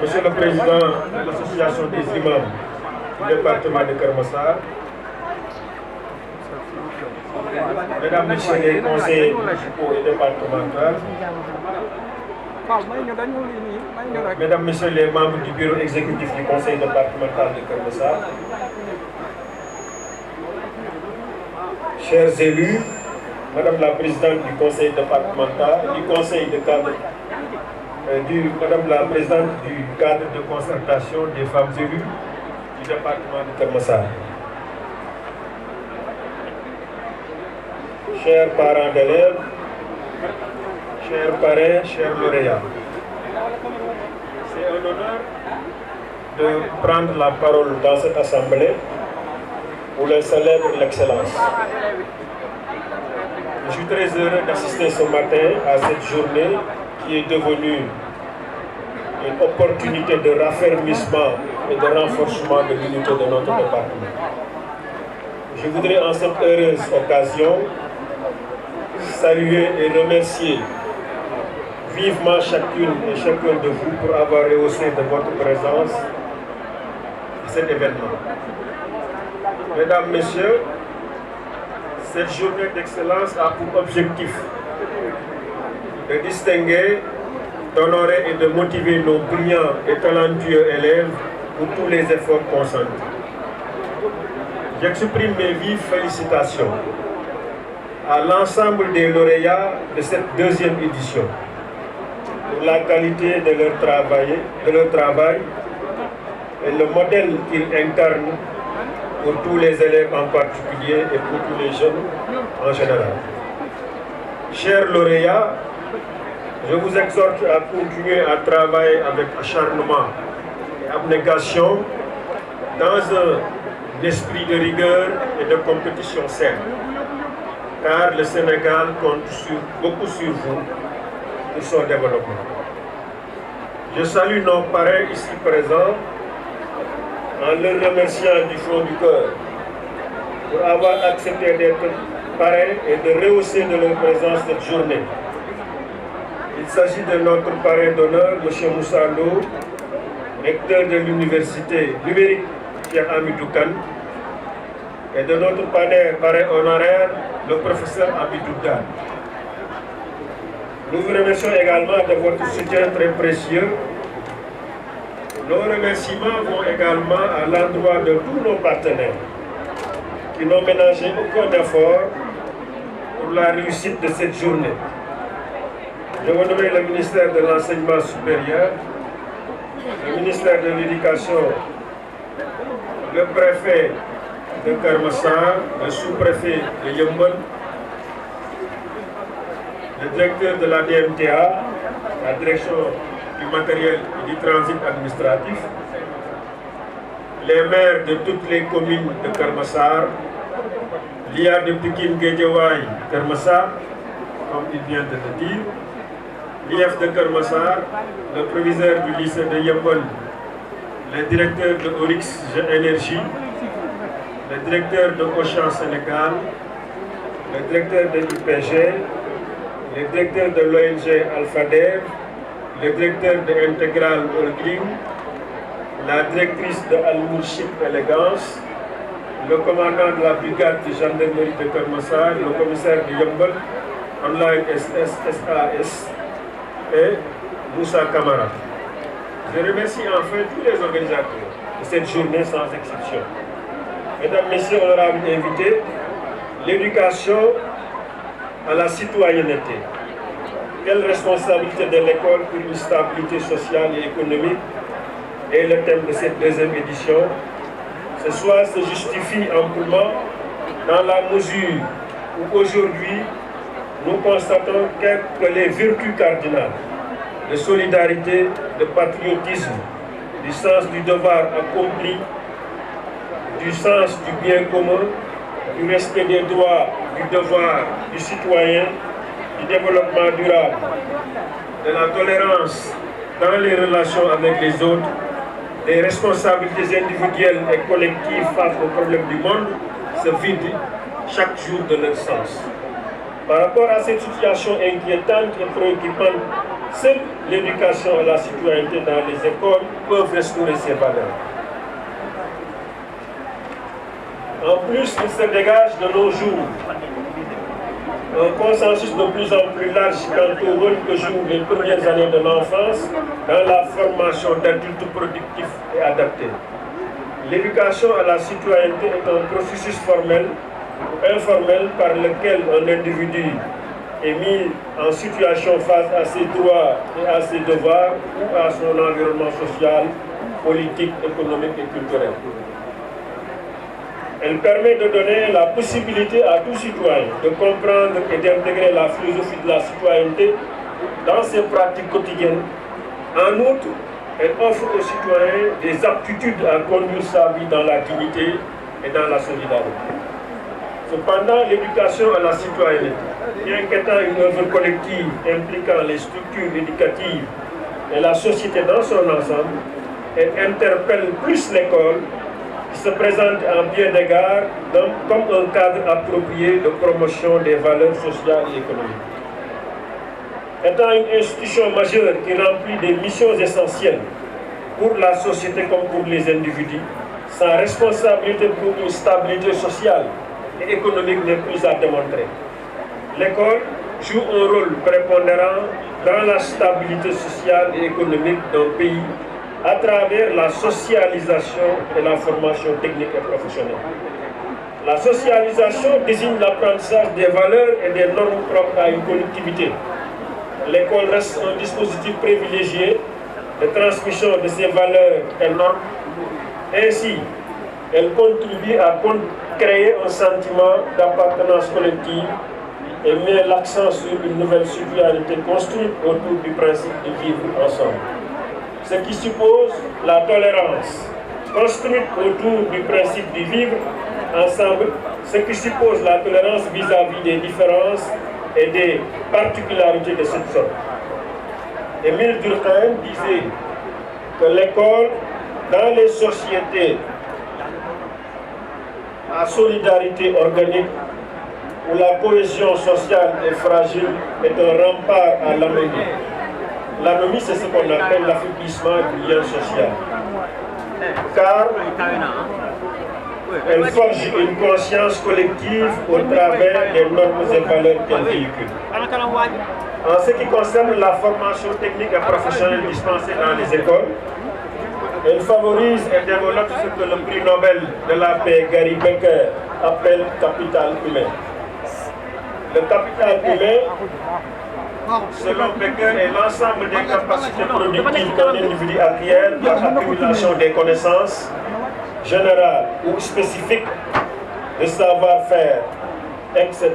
Monsieur le Président de l'Association des imams du département de Keur Massar, Mesdames, Messieurs les conseillers municipaux et départementaux, Mesdames, Messieurs les membres du bureau exécutif du conseil départemental de Keur Massar, chers élus, Madame la Présidente du conseil départemental, du conseil de cadre, Madame la Présidente du cadre de concertation des femmes élues du département de Keur Massar, chers parents d'élèves, chers parrains, chers lauréats, c'est un honneur de prendre la parole dans cette assemblée où l'on célèbre l'excellence. Je suis très heureux d'assister ce matin à cette journée qui est devenue une opportunité de raffermissement et de renforcement de l'unité de notre département. Je voudrais en cette heureuse occasion saluer et remercier vivement chacune et chacun de vous pour avoir rehaussé de votre présence cet événement. Mesdames, Messieurs, cette journée d'excellence a pour objectif de distinguer, d'honorer et de motiver nos brillants et talentueux élèves pour tous les efforts consentis. J'exprime mes vives félicitations à l'ensemble des lauréats de cette deuxième édition pour la qualité de leur travail et le modèle qu'ils incarnent pour tous les élèves en particulier et pour tous les jeunes en général. Chers lauréats, je vous exhorte à continuer à travailler avec acharnement et abnégation dans un esprit de rigueur et de compétition saine, car le Sénégal compte beaucoup sur vous pour son développement. Je salue nos parrains ici présents en leur remerciant du fond du cœur pour avoir accepté d'être parrains et de rehausser de leur présence cette journée. Il s'agit de notre parrain d'honneur, M. Moussa Lo, recteur de l'université numérique Cheikh Hamidou Kane, et de notre parrain honoraire, le professeur Abidou Dan. Nous vous remercions également de votre soutien très précieux. Nos remerciements vont également à l'endroit de tous nos partenaires qui n'ont ménagé aucun effort pour la réussite de cette journée. Je veux nommer le ministère de l'Enseignement supérieur, le ministère de l'Éducation, le préfet de Keur Massar, le sous-préfet de Yeumbeul, le directeur de la DMTA, la direction du matériel et du transit administratif, les maires de toutes les communes de Keur Massar, l'IA de Pikine Guédiawaye Keur Massar, comme il vient de le dire, l'IF de Keur Massar, le proviseur du lycée de Yeumbeul, le directeur de Orix Énergie, le directeur de Auchan Sénégal, le directeur de l'UPG, le directeur de l'ONG Alphadev, le directeur de Intégral Holding, la directrice de Al-Mourchid Élégance, le commandant de la brigade de gendarmerie de Keur Massar, le commissaire de Yeumbeul, Online SAS et Moussa Kamara. Je remercie enfin tous les organisateurs de cette journée sans exception. Mesdames, Messieurs, honorables invités, l'éducation à la citoyenneté. Quelle responsabilité de l'école pour une stabilité sociale et économique est le thème de cette deuxième édition. Ce soir se justifie amplement dans la mesure où aujourd'hui nous constatons que les vertus cardinales de solidarité, de patriotisme, du sens du devoir accompli, du sens du bien commun, du respect des droits, du devoir du citoyen, du développement durable, de la tolérance dans les relations avec les autres, des responsabilités individuelles et collectives face aux problèmes du monde se vident chaque jour de leur sens. Par rapport à cette situation inquiétante et préoccupante Seule l'éducation à la citoyenneté dans les écoles peut restaurer ces valeurs. En plus, il se dégage de nos jours un consensus de plus en plus large quant au rôle que jouent les premières années de l'enfance dans la formation d'adultes productifs et adaptés. L'éducation à la citoyenneté est un processus formel ou informel par lequel un individu est mis en situation face à ses droits et à ses devoirs ou à son environnement social, politique, économique et culturel. Elle permet de donner la possibilité à tout citoyen de comprendre et d'intégrer la philosophie de la citoyenneté dans ses pratiques quotidiennes. En outre, elle offre aux citoyens des aptitudes à conduire sa vie dans la dignité et dans la solidarité. Cependant, l'éducation à la citoyenneté, bien qu'étant une œuvre collective impliquant les structures éducatives et la société dans son ensemble, elle interpelle plus l'école qui se présente en bien d'égard comme un cadre approprié de promotion des valeurs sociales et économiques. Étant une institution majeure qui remplit des missions essentielles pour la société comme pour les individus, sa responsabilité pour une stabilité sociale et économique n'est plus à démontrer. L'école joue un rôle prépondérant dans la stabilité sociale et économique d'un pays à travers la socialisation et la formation technique et professionnelle. La socialisation désigne l'apprentissage des valeurs et des normes propres à une collectivité. L'école reste un dispositif privilégié de transmission de ces valeurs et normes. Ainsi, elle contribue à créer un sentiment d'appartenance collective et met l'accent sur une nouvelle citoyenneté construite autour du principe de vivre ensemble. Ce qui suppose la tolérance, construite autour du principe de vivre ensemble, ce qui suppose la tolérance vis-à-vis des différences et des particularités de cette sorte. Émile Durkheim disait que l'école, dans les sociétés à solidarité organique, où la cohésion sociale est fragile, est un rempart à l'anomie. L'anomie, c'est ce qu'on appelle l'affaiblissement du lien social. Car elle forge une conscience collective au travers des normes et valeurs qu'elle véhicule. En ce qui concerne la formation technique et professionnelle dispensée dans les écoles, elle favorise et développe ce que le prix Nobel de la paix Gary Becker appelle capital humain. Le capital humain, selon Becker, est l'ensemble des capacités productives qu'un individu acquiert par accumulation des connaissances générales ou spécifiques, de savoir-faire, etc.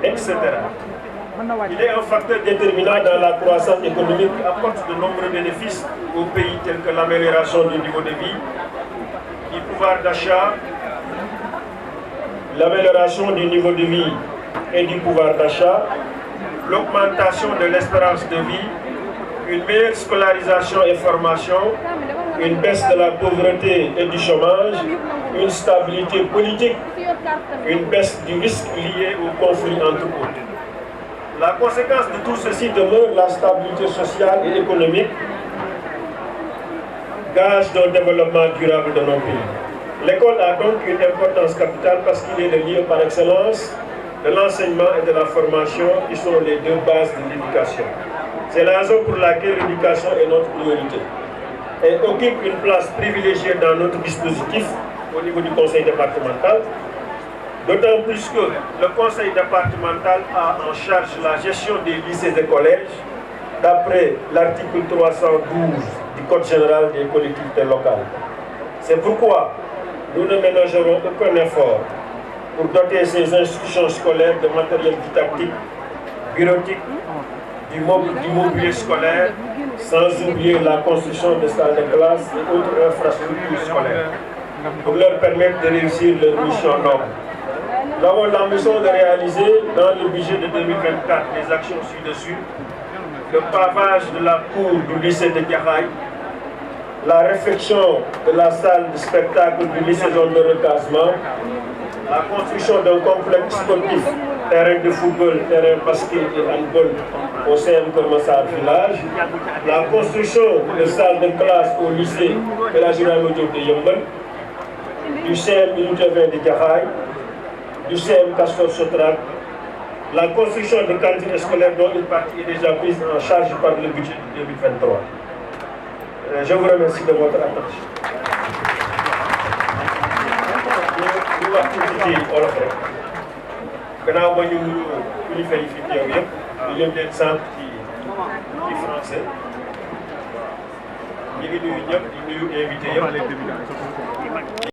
Il est un facteur déterminant dans la croissance économique qui apporte de nombreux bénéfices aux pays tels que l'amélioration du niveau de vie, du pouvoir d'achat, l'amélioration du niveau de vie et du pouvoir d'achat, l'augmentation de l'espérance de vie, une meilleure scolarisation et formation, une baisse de la pauvreté et du chômage, une stabilité politique, une baisse du risque lié au conflit entre autres. La conséquence de tout ceci demeure la stabilité sociale et économique, gage d'un développement durable de nos pays. L'école a donc une importance capitale parce qu'il est le lieu par excellence de l'enseignement et de la formation qui sont les deux bases de l'éducation. C'est la raison pour laquelle l'éducation est notre priorité. Elle occupe une place privilégiée dans notre dispositif au niveau du conseil départemental, d'autant plus que le conseil départemental a en charge la gestion des lycées et collèges d'après l'article 312 du Code général des collectivités locales. C'est pourquoi nous ne ménagerons aucun effort pour doter ces institutions scolaires de matériel didactique, bureautique, du mobilier scolaire, sans oublier la construction de salles de classe et autres infrastructures scolaires, pour leur permettre de réussir leur mission noble. Nous avons l'ambition de réaliser dans le budget de 2024 les actions ci-dessus: le pavage de la cour du lycée de Diakhaï, la réfection de la salle de spectacle du lycée zone de recasement, la construction d'un complexe sportif, terrain de football, terrain basket et handball au CM Kermassar Village, la construction de salles de classe au lycée de la Ibrahima Diop de Yeumbeul, du CM Unité 20 de Jaxaay, du CM Castor Sotrac, la construction de cantines scolaires dont une partie est déjà prise en charge par le budget de 2023. Je vous remercie de votre attention. Ñu wax ci olof rek gannaaw ba ñu kilifa yi fi teew yëpp ñu leen sant ci français ñu ngi nuyu ñëpp di nuyu invité yëpp